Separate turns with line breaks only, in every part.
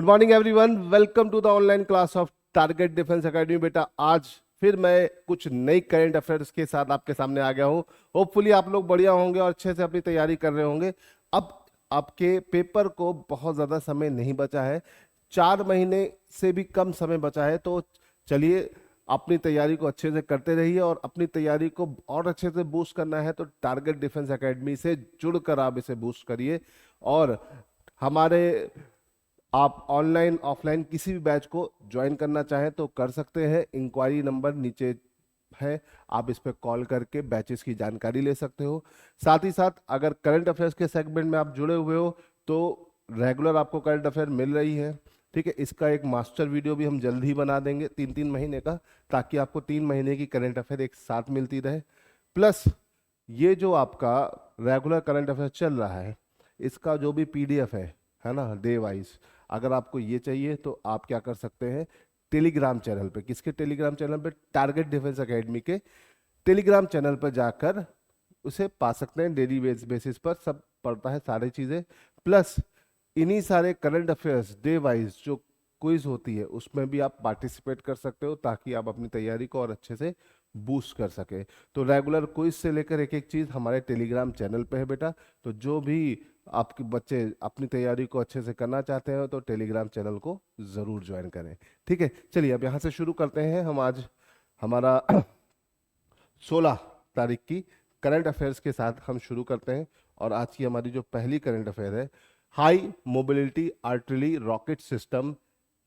Good morning everyone, welcome to the online class of Target Defence Academy. बेटा आज फिर मैं कुछ नई करंट अफेयर्स के साथ आपके सामने आ गया हूँ। होपफुली आप लोग बढ़िया होंगे और अच्छे से अपनी तैयारी कर रहे होंगे। अब आपके पेपर को बहुत ज़्यादा समय नहीं बचा है, 4 महीने से भी कम समय बचा है। तो चलिए अपनी तैयारी को अच्छे से करते रहिए, और अपनी तैयारी को और अच्छे से बूस्ट करना है तो टारगेट डिफेंस एकेडमी से जुड़कर आप इसे बूस्ट करिए। और हमारे आप ऑनलाइन ऑफलाइन किसी भी बैच को ज्वाइन करना चाहें तो कर सकते हैं। इंक्वायरी नंबर नीचे है, आप इस पर कॉल करके बैचेस की जानकारी ले सकते हो। साथ ही साथ अगर करंट अफेयर्स के सेगमेंट में आप जुड़े हुए हो तो रेगुलर आपको करंट अफेयर मिल रही है। ठीक है, इसका एक मास्टर वीडियो भी हम जल्द ही बना देंगे 3-3 महीने का, ताकि आपको 3 महीने की करंट अफेयर एक साथ मिलती रहे। प्लस ये जो आपका रेगुलर करंट अफेयर चल रहा है, इसका जो भी पीडीएफ है ना, डे वाइज, अगर आपको ये चाहिए तो आप क्या कर सकते हैं, टेलीग्राम चैनल पे, किसके टेलीग्राम चैनल पे, टारगेट डिफेंस एकेडमी के टेलीग्राम चैनल पर जाकर उसे पा सकते हैं। डेली बेसिस पर सब पढ़ता है सारी चीज़ें। प्लस इन्हीं सारे करंट अफेयर्स डे वाइज जो क्विज होती है उसमें भी आप पार्टिसिपेट कर सकते हो, ताकि आप अपनी तैयारी को और अच्छे से बूस्ट कर सके। तो रेगुलर क्विज से लेकर एक एक चीज़ हमारे टेलीग्राम चैनल पे है बेटा। तो जो भी आपके बच्चे अपनी तैयारी को अच्छे से करना चाहते हैं तो टेलीग्राम चैनल को ज़रूर ज्वाइन करें। ठीक है, चलिए अब यहाँ से शुरू करते हैं। हम आज हमारा 16 तारीख की करंट अफेयर्स के साथ हम शुरू करते हैं। और आज की हमारी जो पहली करंट अफेयर है, high mobility artillery rocket system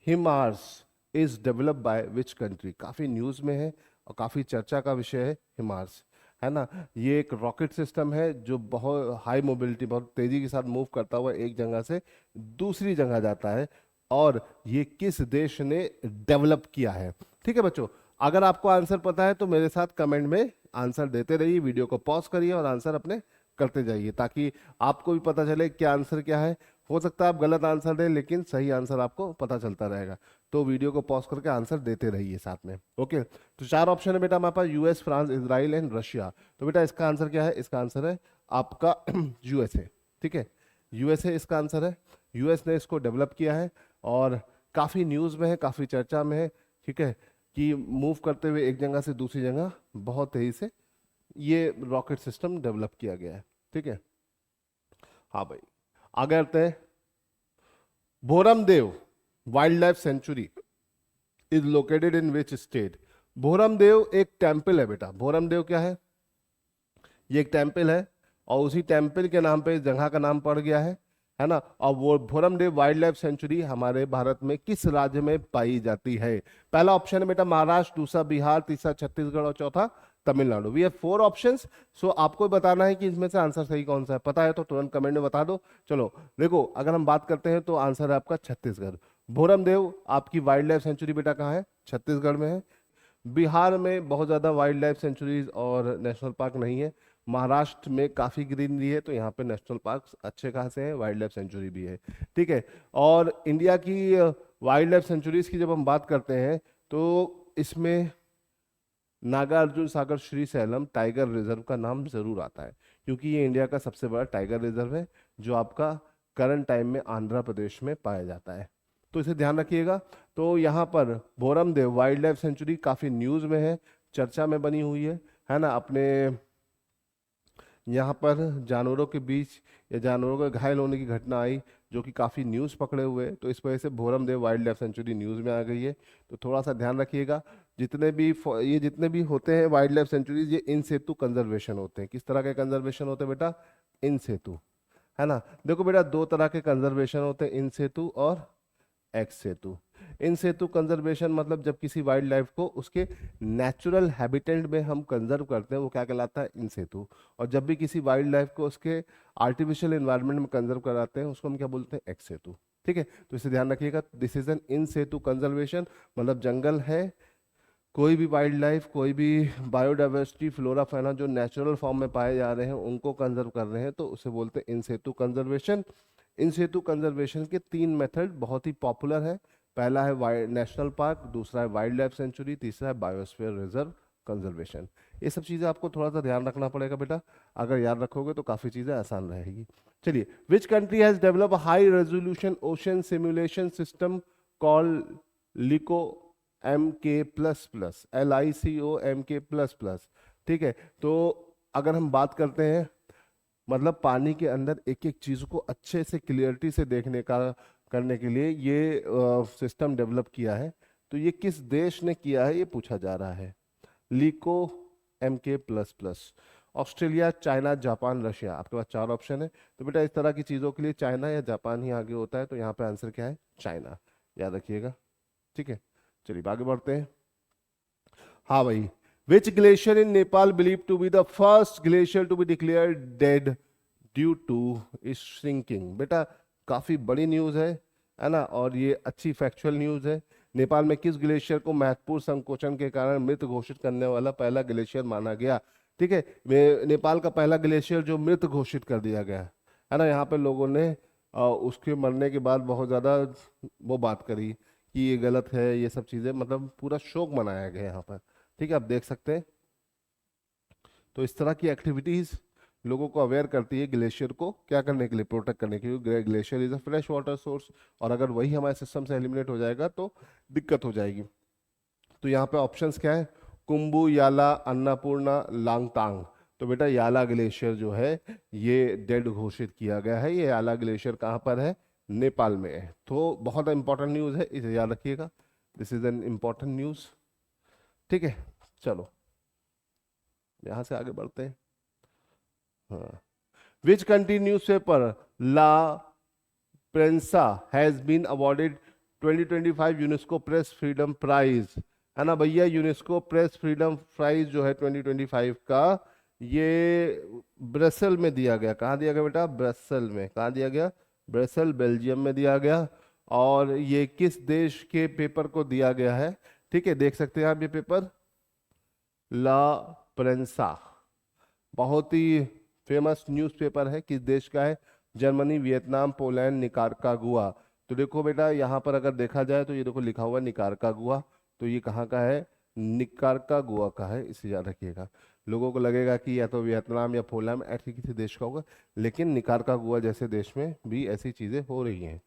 HIMARS is developed by which country. काफ़ी न्यूज़ में है और काफ़ी चर्चा का विषय है हिमार्स, है ना। ये एक रॉकेट सिस्टम है जो बहुत हाई मोबिलिटी, बहुत तेज़ी के साथ मूव करता हुआ एक जगह से दूसरी जगह जाता है। और ये किस देश ने डेवलप किया है। ठीक है बच्चों, अगर आपको आंसर पता है तो मेरे साथ कमेंट में आंसर देते रहिए, वीडियो को पॉज करिए और आंसर अपने करते जाइए, ताकि आपको भी पता चले क्या आंसर क्या है। हो सकता है आप गलत आंसर दें, लेकिन सही आंसर आपको पता चलता रहेगा। तो वीडियो को पॉज करके आंसर देते रहिए साथ में। ओके, तो 4 ऑप्शन है बेटा हमारे पास, US, France, Israel and Russia. तो बेटा इसका आंसर क्या है? इसका आंसर है आपका यूएसए। ठीक है, यूएसए इसका आंसर है। यूएस ने इसको डेवलप किया है और काफ़ी न्यूज़ में है, काफ़ी चर्चा में है। ठीक है, कि मूव करते हुए एक जगह से दूसरी जगह बहुत तेजी से ये रॉकेट सिस्टम डेवलप किया गया है। ठीक है, हाँ भाई, आगे आते हैं। Bhoramdeo wild life sanctuary is located in which state. Bhoramdeo एक टेम्पल है बेटा। भोरमदेव क्या है? ये एक टेम्पल है और उसी टेम्पल के नाम पे इस जगह का नाम पड़ गया है ना। और वो भोरमदेव वाइल्ड लाइफ सेंचुरी हमारे भारत में किस राज्य में पाई जाती है? पहला ऑप्शन है बेटा महाराष्ट्र, दूसरा बिहार, तीसरा छत्तीसगढ़ और चौथा Tamil Nadu. We have 4 options. So आपको बताना है कि इसमें से आंसर सही कौन सा है। पता है तो तुरंत कमेंट में बता दो। चलो देखो, अगर हम बात करते हैं तो आंसर है आपका छत्तीसगढ़। भोरमदेव आपकी वाइल्ड लाइफ सेंचुरी बेटा कहाँ है? छत्तीसगढ़ में है। बिहार में बहुत ज़्यादा वाइल्ड लाइफ सेंचुरीज और नेशनल पार्क नहीं है। महाराष्ट्र में काफ़ी ग्रीनरी है, तो यहाँ पे नेशनल पार्क अच्छे खासे हैं, वाइल्ड लाइफ सेंचुरी भी है। ठीक है, और इंडिया की वाइल्ड लाइफ सेंचुरीज की जब हम बात करते हैं तो इसमें नागार्जुन सागर श्रीशैलम टाइगर रिजर्व का नाम जरूर आता है, क्योंकि ये इंडिया का सबसे बड़ा टाइगर रिजर्व है जो आपका करंट टाइम में आंध्र प्रदेश में पाया जाता है। तो इसे ध्यान रखिएगा। तो यहाँ पर भोरमदेव वाइल्ड लाइफ सेंचुरी काफ़ी न्यूज़ में है, चर्चा में बनी हुई है ना। अपने यहाँ पर जानवरों के बीच या जानवरों के घायल होने की घटना आई, जो कि काफ़ी न्यूज़ पकड़े हुए हैं, तो इस वजह से Bhoramdeo wild life sanctuary news में आ गई है। तो थोड़ा सा ध्यान रखिएगा। जितने भी होते हैं वाइल्ड लाइफ सेंचुरीज, ये इन सेतु कंजर्वेशन होते हैं। किस तरह के कंजर्वेशन होते हैं बेटा? इन सेतु, है ना। देखो बेटा, 2 तरह के कंजर्वेशन होते हैं, इन सेतु और एक्स सेतु। इन सेतु कंजर्वेशन मतलब जब किसी वाइल्ड लाइफ को उसके नेचुरल हैबिटेट में हम कंजर्व करते हैं, वो क्या कहलाता है? इन सेतु। और जब भी किसी वाइल्ड लाइफ को उसके आर्टिफिशियल एनवायरनमेंट में कंजर्व कराते हैं, उसको हम क्या बोलते हैं? एक्स सेतु। ठीक है, तो इसे ध्यान रखिएगा। This is N in Setu conservation, मतलब जंगल है, कोई भी वाइल्ड लाइफ, कोई भी बायोडाइवर्सिटी, फ्लोरा फाइना जो नेचुरल फॉर्म में पाए जा रहे हैं उनको कंजर्व कर रहे हैं, तो उसे बोलते हैं इन सेतु कंजर्वेशन। इन सेतु कंजर्वेशन के 3 मेथड बहुत ही पॉपुलर है। पहला है नेशनल पार्क, दूसरा है वाइल्ड लाइफ सेंचुरी, तीसरा है बायोस्फीयर रिजर्व कंजर्वेशन। ये सब चीज़ें आपको थोड़ा सा ध्यान रखना पड़ेगा बेटा, अगर याद रखोगे तो काफ़ी चीज़ें आसान रहेगी। चलिए, which country has develop high resolution ocean simulation system call LICO MK++, LICO MK++, ठीक है। तो अगर हम बात करते हैं मतलब पानी के अंदर एक एक चीज को अच्छे से क्लियरिटी से देखने का करने के लिए ये सिस्टम डेवलप किया है। तो ये किस देश ने किया है ये पूछा जा रहा है। लिको MK++, Australia, China, Japan, Russia. आपके पास 4 ऑप्शन है। तो बेटा इस तरह की चीजों के लिए चाइना या जापान ही आगे होता है, तो यहाँ पे आंसर क्या है? चाइना, याद रखिएगा, ठीक है। चलिए आगे बढ़ते हैं। हाँ भाई, which glacier in Nepal believe to be the first glacier to be declared dead due to shrinking? बेटा काफी बड़ी न्यूज है ना, और ये अच्छी फैक्चुअल न्यूज है। नेपाल में किस ग्लेशियर को महत्वपूर्ण संकोचन के कारण मृत घोषित करने वाला पहला ग्लेशियर माना गया? ठीक है, नेपाल का पहला ग्लेशियर जो मृत घोषित कर दिया गया है ना। यहाँ पे लोगों ने उसके मरने के बाद बहुत ज्यादा वो बात करी कि ये गलत है, ये सब चीजें, मतलब पूरा शोक मनाया गया यहाँ पर, ठीक है, आप देख सकते हैं। तो इस तरह की एक्टिविटीज लोगों को अवेयर करती है ग्लेशियर को क्या करने के लिए, प्रोटेक्ट करने के लिए। Glacier is a fresh water source, और अगर वही हमारे सिस्टम से एलिमिनेट हो जाएगा तो दिक्कत हो जाएगी। तो यहाँ पे ऑप्शंस क्या है? कुंभू, याला, अन्नपूर्णा, लांगतांग। तो बेटा याला ग्लेशियर जो है ये डेड घोषित किया गया है। ये याला ग्लेशियर कहाँ पर है? नेपाल में है। तो बहुत इंपॉर्टेंट न्यूज है, इसे याद रखिएगा, this is an important news, ठीक है। चलो यहां से आगे बढ़ते हैं। हाँ, which country newspaper La Prensa has been awarded 2025 UNESCO press freedom prize? है ना भैया, यूनेस्को प्रेस फ्रीडम प्राइज जो है 2025 का, ये ब्रसेल में दिया गया। कहाँ दिया गया बेटा? ब्रसेल में। कहाँ दिया गया? ब्रसेल, बेल्जियम में दिया गया। और ये किस देश के पेपर को दिया गया है? ठीक है, देख सकते हैं आप ये पेपर, ला प्रेंसा, बहुत ही फेमस न्यूज़पेपर है। किस देश का है? Germany, Vietnam, Poland, Nicaragua. तो देखो बेटा यहाँ पर अगर देखा जाए तो ये देखो लिखा हुआ निकारागुआ, तो ये कहाँ का है? निकारागुआ का है, इसे याद रखिएगा। लोगों को लगेगा कि या तो वियतनाम या पोलैंड ऐसे किसी देश का होगा, लेकिन निकारागुआ जैसे देश में भी ऐसी चीजें हो रही हैं,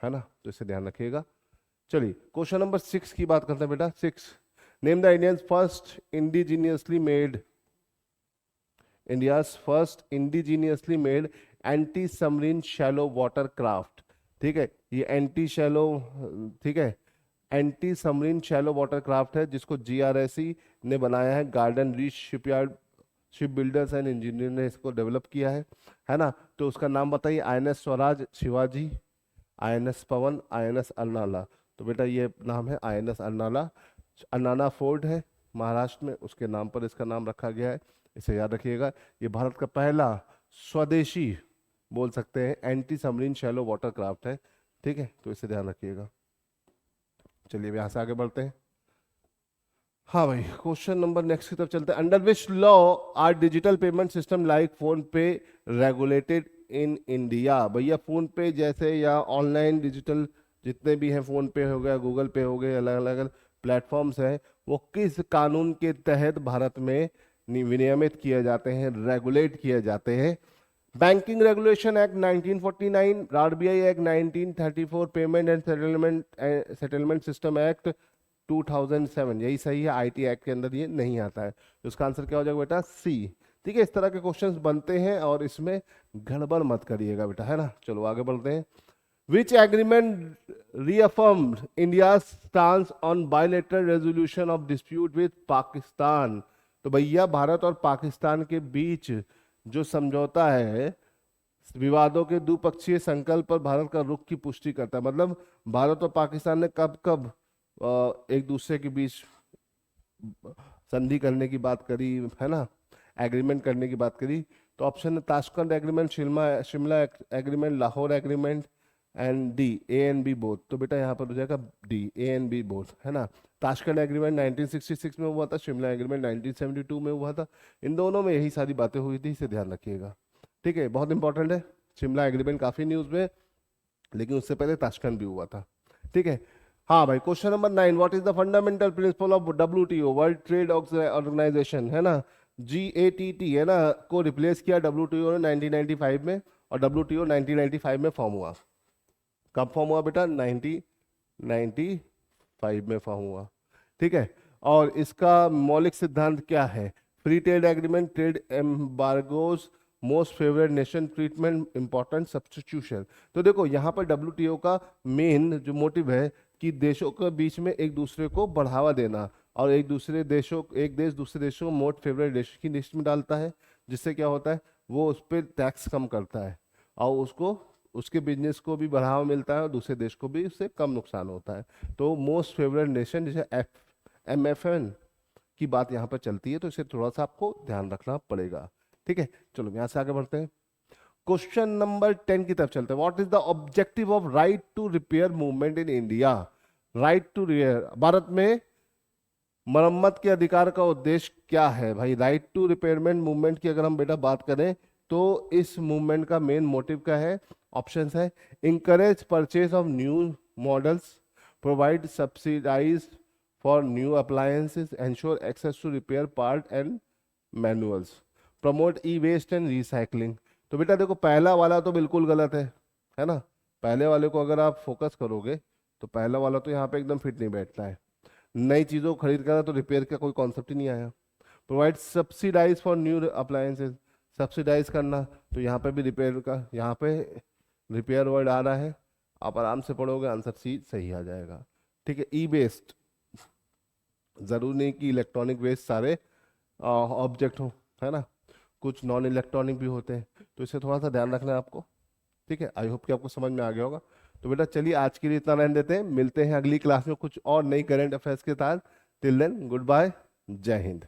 है ना, तो इसे ध्यान रखिएगा। चलिए क्वेश्चन नंबर 6 की बात करते हैं बेटा। 6, name the Indians first indigenously made India's first indigenously made anti-submarine shallow water craft। ठीक है, ये एंटी शैलो, ठीक है, anti submarine shallow water craft है जिसको GRSE ने बनाया है। Garden reach shipyard ship builders and engineer ने इसको डेवलप किया है ना। तो उसका नाम बताइए। INS स्वराज, शिवाजी, INS पवन, INS अर्नाला। तो बेटा ये नाम है INS अर्नाला। अन्नाना फोर्ट है महाराष्ट्र में, उसके नाम पर इसका नाम रखा गया है, इसे याद रखिएगा। ये भारत का पहला स्वदेशी बोल सकते हैं anti submarine shallow water craft है, ठीक है, तो इसे ध्यान रखिएगा। चलिए यहाँ से आगे बढ़ते हैं। हाँ भाई, क्वेश्चन नंबर नेक्स्ट की तरफ चलते हैं। Under which law are digital payment system like PhonePe regulated in India? भैया फोन पे जैसे या ऑनलाइन डिजिटल जितने भी हैं, फोन पे हो गया, गूगल पे हो गए, अलग अलग प्लेटफॉर्म्स हैं, वो किस कानून के तहत भारत में विनियमित किए जाते हैं, रेगुलेट किए जाते हैं? Banking regulation act 1949, RBI act 1934, payment and settlement system act 2007, यही सही है। IT एक्ट के अंदर ये नहीं आता है, तो इसका आंसर क्या हो जाएगा बेटा? C, ठीक है। इस तरह के क्वेश्चंस बनते हैं और इसमें गड़बड़ मत करिएगा बेटा, है ना। चलो आगे बढ़ते हैं। Which agreement reaffirmed India's stance on bilateral resolution of dispute with Pakistan? तो भैया भारत और पाकिस्तान के बीच जो समझौता है विवादों के द्विपक्षीय संकल्प पर भारत का रुख की पुष्टि करता है। मतलब भारत और पाकिस्तान ने कब कब एक दूसरे के बीच संधि करने की बात करी, है ना, एग्रीमेंट करने की बात करी। तो ऑप्शन है Tashkent agreement, Shimla agreement, Lahore agreement and D, A and B both. तो बेटा यहाँ पर हो जाएगा D, A and B both, है ना। ताशकंद एग्रीमेंट 1966 में हुआ था, शिमला एग्रीमेंट 1972 में हुआ था। इन दोनों में यही सारी बातें हुई थी, इसे ध्यान रखिएगा, ठीक है, बहुत इंपॉर्टेंट है। शिमला एग्रीमेंट काफी न्यूज में, लेकिन उससे पहले ताशकंद भी हुआ था, ठीक है। हाँ भाई, question number 9, what is the fundamental principle of WTO, World Trade Organisation, है ना। GATT है ना को रिप्लेस किया WTO ने 1995 में, और WTO 1995 में फॉर्म हुआ। कब फॉर्म हुआ बेटा? 1995 में फॉर्म हुआ। ठीक है, और इसका मौलिक सिद्धांत क्या है? Free trade agreement, trade embargoes, most favourite nation treatment, important substitution. तो देखो यहाँ पर WTO का मेन जो मोटिव है कि देशों के बीच में एक दूसरे को बढ़ावा देना, और एक देश दूसरे देशों को मोस्ट फेवरेट देश की लिस्ट में डालता है, जिससे क्या होता है वो उस पर टैक्स कम करता है, और उसको उसके बिजनेस को भी बढ़ावा मिलता है, और दूसरे देश को भी उससे कम नुकसान होता है। तो मोस्ट फेवरेट नेशन जैसे MFN की बात यहाँ पर चलती है, तो इसे थोड़ा सा आपको ध्यान रखना पड़ेगा। ठीक है, चलो यहाँ से आगे बढ़ते हैं। क्वेश्चन नंबर 10 की तरफ चलते हैं। What is the objective of right to repair movement in India? Right to repair, Bharat में मरम्मत के अधिकार का उद्देश्य क्या है भाई? राइट टू रिपेयरमेंट मूवमेंट की अगर हम बेटा बात करें तो इस मूवमेंट का मेन मोटिव क्या है? ऑप्शंस है, encourage purchase of new models, provide subsidise for new appliances, ensure access to repair part and manuals, promote e waste and recycling. तो बेटा देखो पहला वाला तो बिल्कुल गलत है ना? पहले वाले को अगर आप फोकस करोगे तो पहला वाला तो यहाँ पे एकदम फिट नहीं बैठता है। नई चीज़ों को खरीद करना तो रिपेयर का कोई कॉन्सेप्ट ही नहीं आया। Provide subsidise for new appliances, subsidise करना, तो यहाँ पे भी रिपेयर का, यहाँ पे रिपेयर वर्ड आ रहा है, आप आराम से पढ़ोगे आंसर सी सही आ जाएगा। ठीक है, ई वेस्ट, जरूरी नहीं कि इलेक्ट्रॉनिक वेस्ट सारे ऑब्जेक्ट हो, है ना, कुछ नॉन इलेक्ट्रॉनिक भी होते हैं, तो इसे थोड़ा सा ध्यान रखना है आपको। ठीक है, आई होप कि आपको समझ में आ गया होगा। तो बेटा चलिए आज के लिए इतना रहने देते हैं, मिलते हैं अगली क्लास में कुछ और नई करंट अफेयर्स के साथ। टिल देन गुड बाय, जय हिंद।